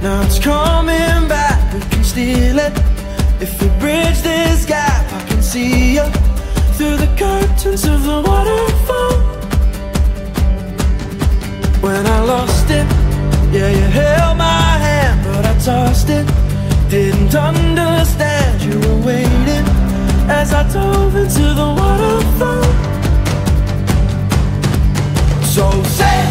Now it's coming back, we can steal it. If we bridge this gap, I can see you through the curtains of the waterfall. When I lost it, yeah, you held my hand, but I tossed it. Didn't understand you were waiting as I dove into the waterfall. So say